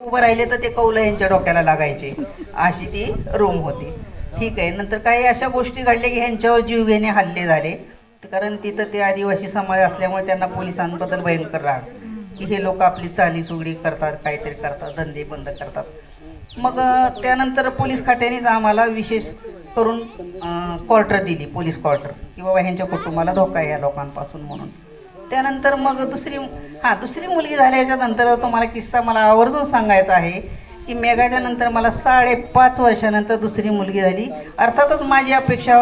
उभं राहिले तर ते कौल यांच्या डोक्याला लागायचे, अशी ती रूम होती. ठीक आहे. नंतर काही अशा गोष्टी घडल्या की ह्यांच्यावर जीवघेणे हल्ले झाले, कारण तिथं ते आदिवासी समाज असल्यामुळे त्यांना पोलिसांबद्दल भयंकर राग की हे लोक आपली चालीचुगडी करतात, काहीतरी करतात, धंदे बंद करतात. मग त्यानंतर पोलीस खात्यानेच आम्हाला विशेष करून क्वार्टर दिली, पोलीस क्वार्टर, की बाबा ह्यांच्या कुटुंबाला धोका आहे या लोकांपासून म्हणून. त्यानंतर मग दुसरी मुलगी झाल्याच्या नंतर तुम्हाला किस्सा मला आवर्जून सांगायचा आहे की मेघाच्या नंतर मला 5.5 वर्षानंतर दुसरी मुलगी झाली. अर्थातच माझी अपेक्षा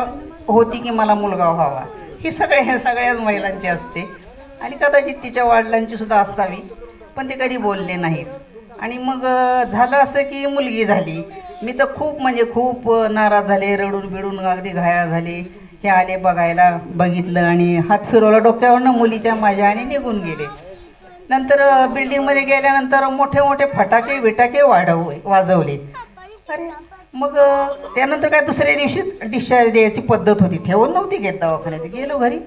होती की मला मुलगा व्हावा, ही सगळ्याच महिलांची असते आणि कदाचित तिच्या वडिलांची सुद्धा असावी, पण ते कधी बोलले नाहीत. आणि मग झालं असं की मुलगी झाली. मी तर खूप नाराज झाले, रडून बिडून अगदी घायाळ झाले. हे आले बघायला, बघितलं आणि हात फिरवला डोक्यावरनं मुलीच्या माझ्या आणि निघून गेले. नंतर बिल्डिंगमध्ये गेल्यानंतर मोठे फटाके बिटाके वाजवले. अरे मग त्यानंतर काय दुसऱ्या दिवशी डिस्चार्ज द्यायची पद्धत होती, ठेवून नव्हती घेत दवाखान्यात. गेलो घरी,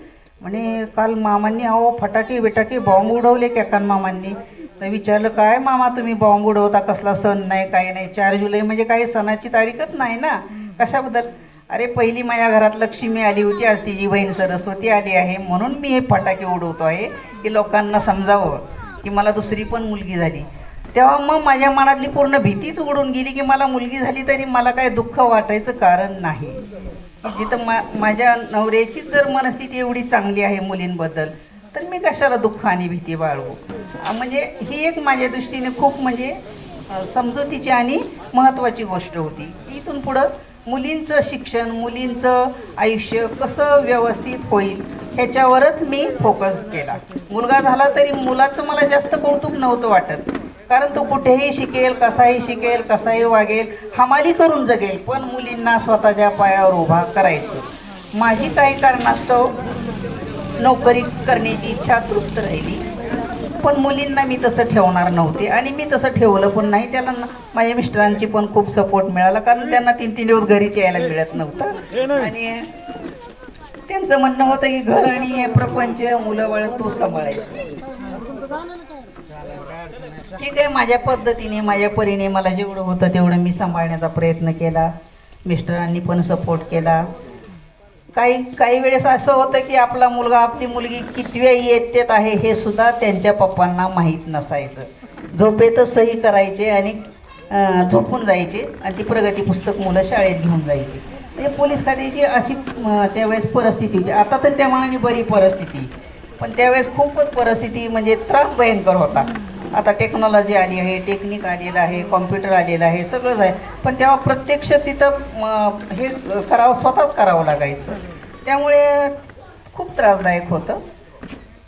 म्हणे काल मामांनी फटाके बिटाके बॉम्ब उडवले केकान मामांनी. तर विचारलं काय मामा तुम्ही बॉम्ब उडवता, कसला सण नाही काही नाही, 4 जुलै म्हणजे काही सणाची तारीखच नाही ना, कशाबद्दल. अरे पहिली माझ्या घरात लक्ष्मी आली होती, आज तिची बहीण सरस्वती आली आहे, म्हणून मी हे फटाके उडवतो आहे की लोकांना समजावं की मला दुसरी पण मुलगी झाली. तेव्हा मग माझ्या मनातली पूर्ण भीतीच उडून गेली की मला मुलगी झाली तरी मला काय दुःख वाटायचं कारण नाही. जिथं माझ्या नवऱ्याचीच जर मनस्थिती एवढी चांगली आहे मुलींबद्दल, तर मी कशाला दुःख आणि भीती बाळगू. म्हणजे ही एक माझ्या दृष्टीने खूप समजुतीची आणि महत्त्वाची गोष्ट होती. इथून पुढं मुलींचं शिक्षण, मुलींचं आयुष्य कसं व्यवस्थित होईल ह्याच्यावरच मी फोकस केला. मुलगा झाला तरी मुलाचं मला जास्त कौतुक नव्हतं वाटत, कारण तो कुठेही शिकेल, कसाही वागेल, हमाली करून जगेल, पण मुलींना स्वतःच्या पायावर उभा करायचं. माझी काही कारणास्तव नोकरी करण्याची इच्छा तृप्त राहिली, पण मुलींना मी तसं ठेवणार नव्हते आणि मी तसं ठेवलं पण नाही. त्याला माझ्या मिस्टरांची पण खूप सपोर्ट मिळाला, कारण त्यांना 3-3 दिवस घरीच यायला मिळत नव्हतं आणि त्यांचं म्हणणं होतं की घर आणि प्रपंच मुलं बाळ तू सांभाळायचं. ठीक आहे, माझ्या पद्धतीने माझ्या परीने मला जेवढं होतं तेवढं मी सांभाळण्याचा प्रयत्न केला. मिस्टरांनी पण सपोर्ट केला. काही वेळेस असं होतं की आपला मुलगा आपली मुलगी कितव्या इयत्तेत आहे हे सुद्धा त्यांच्या पप्पांना माहीत नसायचं. झोपेतच सही करायचे आणि झोपून जायचे आणि ती प्रगती पुस्तक मुलं शाळेत घेऊन जायची. म्हणजे पोलीस खात्याची अशी त्यावेळेस परिस्थिती होती. आता तर त्या मानाने बरी परिस्थिती, पण त्यावेळेस खूपच परिस्थिती त्रास भयंकर होता. आता टेक्नॉलॉजी आली आहे, टेक्निक आलेलं आहे, कॉम्प्युटर आलेलं आहे, सगळंच आहे, पण तेव्हा प्रत्यक्ष तिथं हे स्वतःच करावं लागायचं. त्यामुळे खूप त्रासदायक होतं,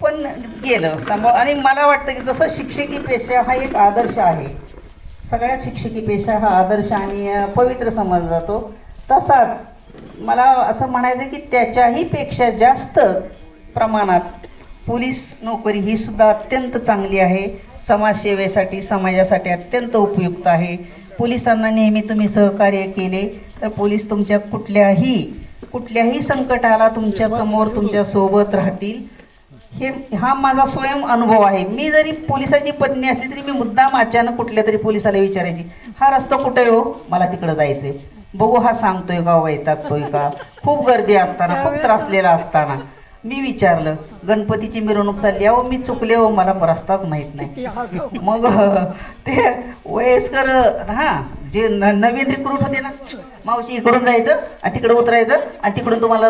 पण गेलं सांभाळ. आणि मला वाटतं की जसं शिक्षकी पेशा हा एक आदर्श आहे, सगळ्यात शिक्षकी पेशा हा आदर्श आणि पवित्र समजला जातो, तसाच मला असं म्हणायचं की त्याच्याही पेक्षा जास्त प्रमाणात पोलीस नोकरी ही सुद्धा अत्यंत चांगली आहे. समाजसेवेसाठी, समाजासाठी अत्यंत उपयुक्त आहे. पोलिसांना नेहमी तुम्ही सहकार्य केले तर पोलीस तुमच्या कुठल्याही संकटाला तुमच्या समोर, तुमच्या सोबत राहतील. हा माझा स्वयं अनुभव आहे. मी जरी पोलिसाची पत्नी असली तरी मी मुद्दाम अचानक कुठल्या तरी पोलिसाला विचारायची, हा रस्ता कुठे हो, मला तिकडं जायचंय, बघू हा सांगतोय का, वैतागतोय का. खूप गर्दी असताना, खूप त्रासलेला असताना मी विचारलं, गणपतीची मिरवणूक चालली, मी चुकले मला रस्ताच माहीत नाही. मग ते वयस्कर जे नवीन रिक्रूट होते ना, मावशी इकडून जायचं आणि तिकडे उतरायचं आणि तिकडून तुम्हाला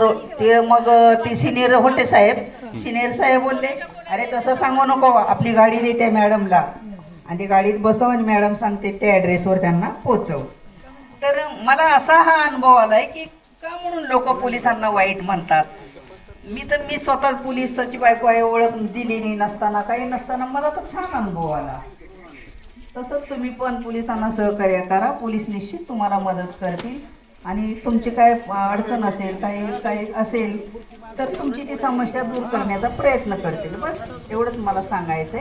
ते सिनियर होते सिनियर साहेब बोलले, अरे तसं सांगू नको, आपली गाडी देते मॅडमला आणि ती गाडीत बसव आणि मॅडम सांगते त्या ॲड्रेसवर त्यांना पोचव. तर मला असा हा अनुभव आलाय की का म्हणून लोक पोलिसांना वाईट म्हणतात. मी स्वतः पोलिसाची बायको आहे, ओळख दिलेली नसताना, काही नसताना मला तर छान अनुभव आला. तसंच तुम्ही पण पोलिसांना सहकार्य करा, पोलीस निश्चित तुम्हाला मदत करतील आणि तुमची काय अडचण असेल, काही असेल तर तुमची ती समस्या दूर करण्याचा प्रयत्न करतील. बस एवढंच मला सांगायचं आहे.